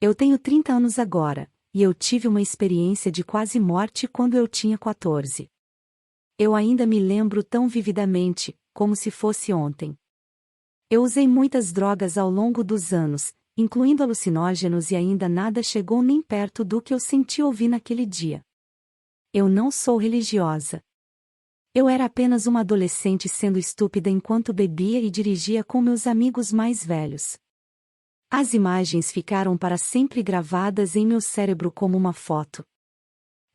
Eu tenho 30 anos agora, e eu tive uma experiência de quase morte quando eu tinha 14. Eu ainda me lembro tão vividamente, como se fosse ontem. Eu usei muitas drogas ao longo dos anos, incluindo alucinógenos, e ainda nada chegou nem perto do que eu senti ouvir naquele dia. Eu não sou religiosa. Eu era apenas uma adolescente sendo estúpida enquanto bebia e dirigia com meus amigos mais velhos. As imagens ficaram para sempre gravadas em meu cérebro como uma foto.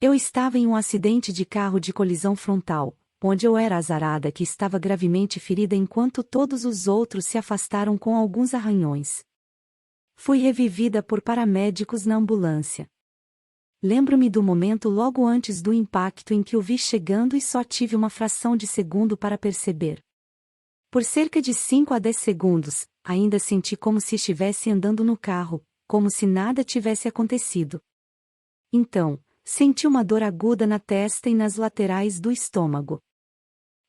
Eu estava em um acidente de carro de colisão frontal, onde eu era a azarada que estava gravemente ferida enquanto todos os outros se afastaram com alguns arranhões. Fui revivida por paramédicos na ambulância. Lembro-me do momento logo antes do impacto em que o vi chegando e só tive uma fração de segundo para perceber. Por cerca de 5 a 10 segundos, ainda senti como se estivesse andando no carro, como se nada tivesse acontecido. Então, senti uma dor aguda na testa e nas laterais do estômago.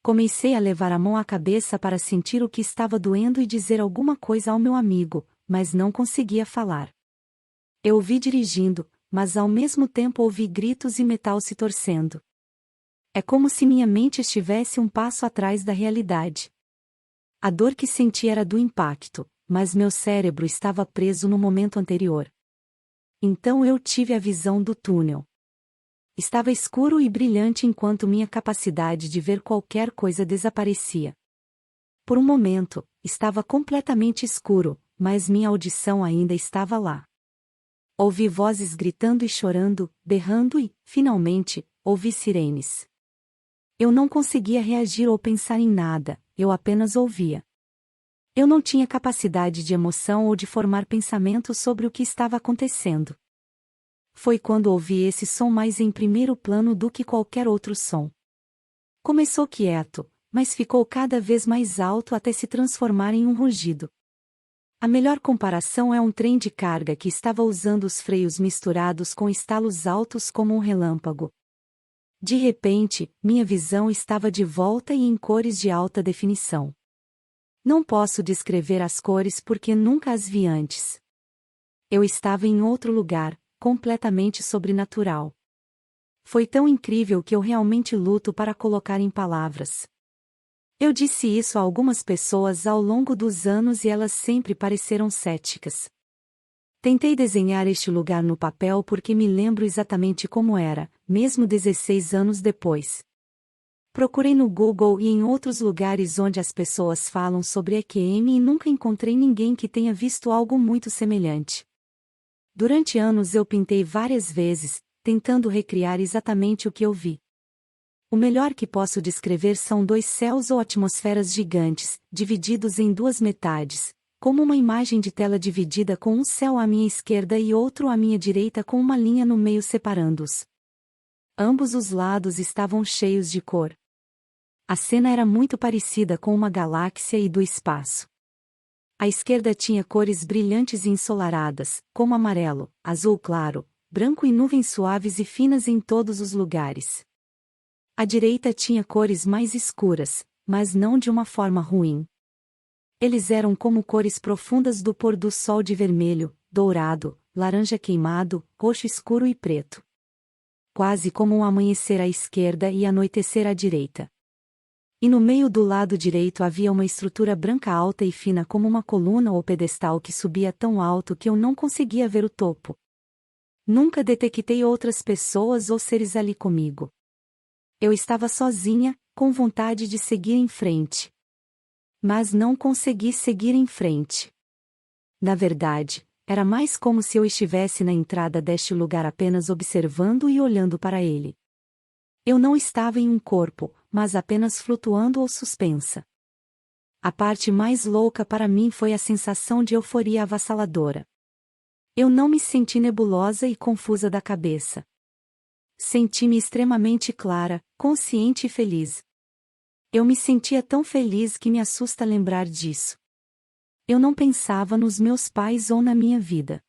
Comecei a levar a mão à cabeça para sentir o que estava doendo e dizer alguma coisa ao meu amigo, mas não conseguia falar. Eu o vi dirigindo, mas ao mesmo tempo ouvi gritos e metal se torcendo. É como se minha mente estivesse um passo atrás da realidade. A dor que senti era do impacto, mas meu cérebro estava preso no momento anterior. Então eu tive a visão do túnel. Estava escuro e brilhante enquanto minha capacidade de ver qualquer coisa desaparecia. Por um momento, estava completamente escuro, mas minha audição ainda estava lá. Ouvi vozes gritando e chorando, berrando e, finalmente, ouvi sirenes. Eu não conseguia reagir ou pensar em nada, eu apenas ouvia. Eu não tinha capacidade de emoção ou de formar pensamentos sobre o que estava acontecendo. Foi quando ouvi esse som mais em primeiro plano do que qualquer outro som. Começou quieto, mas ficou cada vez mais alto até se transformar em um rugido. A melhor comparação é um trem de carga que estava usando os freios misturados com estalos altos como um relâmpago. De repente, minha visão estava de volta e em cores de alta definição. Não posso descrever as cores porque nunca as vi antes. Eu estava em outro lugar, completamente sobrenatural. Foi tão incrível que eu realmente luto para colocar em palavras. Eu disse isso a algumas pessoas ao longo dos anos e elas sempre pareceram céticas. Tentei desenhar este lugar no papel porque me lembro exatamente como era, mesmo 16 anos depois. Procurei no Google e em outros lugares onde as pessoas falam sobre EQM e nunca encontrei ninguém que tenha visto algo muito semelhante. Durante anos eu pintei várias vezes, tentando recriar exatamente o que eu vi. O melhor que posso descrever são dois céus ou atmosferas gigantes, divididos em duas metades, como uma imagem de tela dividida com um céu à minha esquerda e outro à minha direita com uma linha no meio separando-os. Ambos os lados estavam cheios de cor. A cena era muito parecida com uma galáxia e do espaço. A esquerda tinha cores brilhantes e ensolaradas, como amarelo, azul claro, branco e nuvens suaves e finas em todos os lugares. A direita tinha cores mais escuras, mas não de uma forma ruim. Eles eram como cores profundas do pôr do sol de vermelho, dourado, laranja queimado, roxo escuro e preto. Quase como um amanhecer à esquerda e anoitecer à direita. E no meio do lado direito havia uma estrutura branca alta e fina como uma coluna ou pedestal que subia tão alto que eu não conseguia ver o topo. Nunca detectei outras pessoas ou seres ali comigo. Eu estava sozinha, com vontade de seguir em frente. Mas não consegui seguir em frente. Na verdade, era mais como se eu estivesse na entrada deste lugar apenas observando e olhando para ele. Eu não estava em um corpo, mas apenas flutuando ou suspensa. A parte mais louca para mim foi a sensação de euforia avassaladora. Eu não me senti nebulosa e confusa da cabeça. Senti-me extremamente clara, consciente e feliz. Eu me sentia tão feliz que me assusta lembrar disso. Eu não pensava nos meus pais ou na minha vida.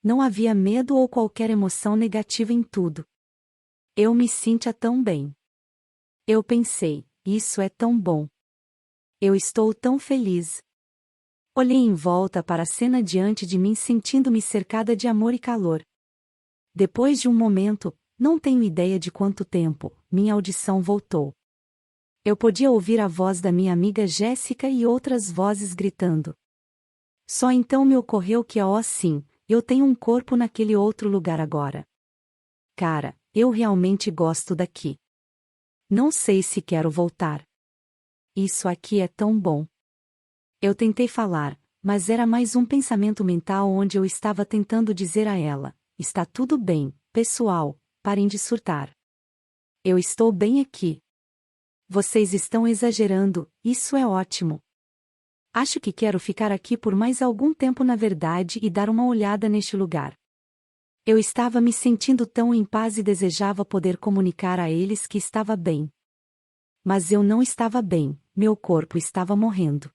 Não havia medo ou qualquer emoção negativa em tudo. Eu me sentia tão bem. Eu pensei, isso é tão bom. Eu estou tão feliz. Olhei em volta para a cena diante de mim, sentindo-me cercada de amor e calor. Depois de um momento, não tenho ideia de quanto tempo, minha audição voltou. Eu podia ouvir a voz da minha amiga Jéssica e outras vozes gritando. Só então me ocorreu que, sim, eu tenho um corpo naquele outro lugar agora. Cara, eu realmente gosto daqui. Não sei se quero voltar. Isso aqui é tão bom. Eu tentei falar, mas era mais um pensamento mental onde eu estava tentando dizer a ela: está tudo bem, pessoal, parem de surtar. Eu estou bem aqui. Vocês estão exagerando, isso é ótimo. Acho que quero ficar aqui por mais algum tempo na verdade e dar uma olhada neste lugar. Eu estava me sentindo tão em paz e desejava poder comunicar a eles que estava bem. Mas eu não estava bem, meu corpo estava morrendo.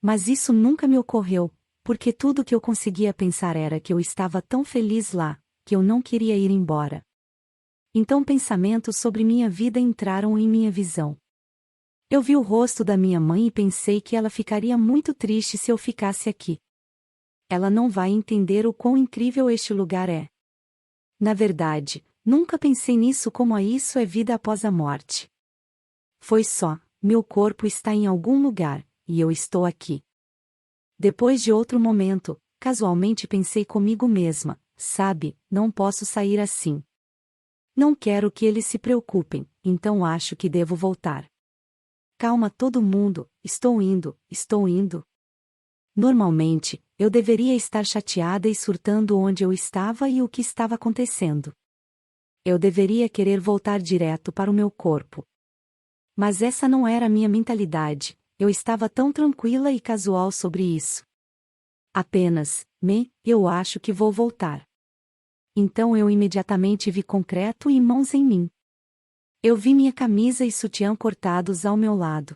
Mas isso nunca me ocorreu, porque tudo que eu conseguia pensar era que eu estava tão feliz lá, que eu não queria ir embora. Então pensamentos sobre minha vida entraram em minha visão. Eu vi o rosto da minha mãe e pensei que ela ficaria muito triste se eu ficasse aqui. Ela não vai entender o quão incrível este lugar é. Na verdade, nunca pensei nisso como isso é vida após a morte. Foi só, meu corpo está em algum lugar, e eu estou aqui. Depois de outro momento, casualmente pensei comigo mesma, sabe, não posso sair assim. Não quero que eles se preocupem, então acho que devo voltar. Calma todo mundo, estou indo, estou indo. Normalmente, eu deveria estar chateada e surtando onde eu estava e o que estava acontecendo. Eu deveria querer voltar direto para o meu corpo. Mas essa não era a minha mentalidade, eu estava tão tranquila e casual sobre isso. Apenas, eu acho que vou voltar. Então eu imediatamente vi concreto e mãos em mim. Eu vi minha camisa e sutiã cortados ao meu lado.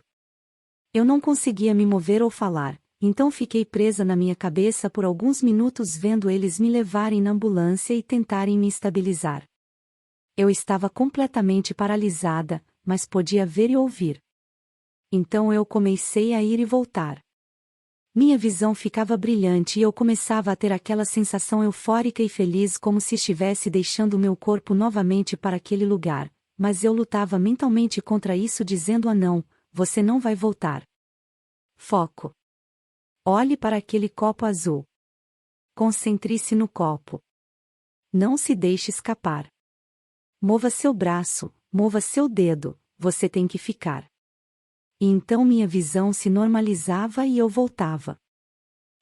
Eu não conseguia me mover ou falar, então fiquei presa na minha cabeça por alguns minutos vendo eles me levarem na ambulância e tentarem me estabilizar. Eu estava completamente paralisada, mas podia ver e ouvir. Então eu comecei a ir e voltar. Minha visão ficava brilhante e eu começava a ter aquela sensação eufórica e feliz como se estivesse deixando meu corpo novamente para aquele lugar. Mas eu lutava mentalmente contra isso dizendo não, você não vai voltar. Foco. Olhe para aquele copo azul. Concentre-se no copo. Não se deixe escapar. Mova seu braço, mova seu dedo, você tem que ficar. E então minha visão se normalizava e eu voltava.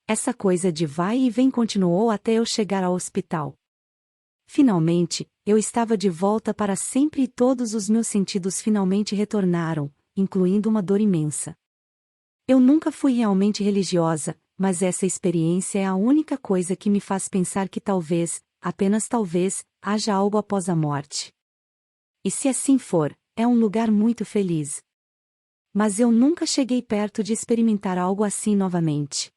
Essa coisa de vai e vem continuou até eu chegar ao hospital. Finalmente, eu estava de volta para sempre e todos os meus sentidos finalmente retornaram, incluindo uma dor imensa. Eu nunca fui realmente religiosa, mas essa experiência é a única coisa que me faz pensar que talvez, apenas talvez, haja algo após a morte. E se assim for, é um lugar muito feliz. Mas eu nunca cheguei perto de experimentar algo assim novamente.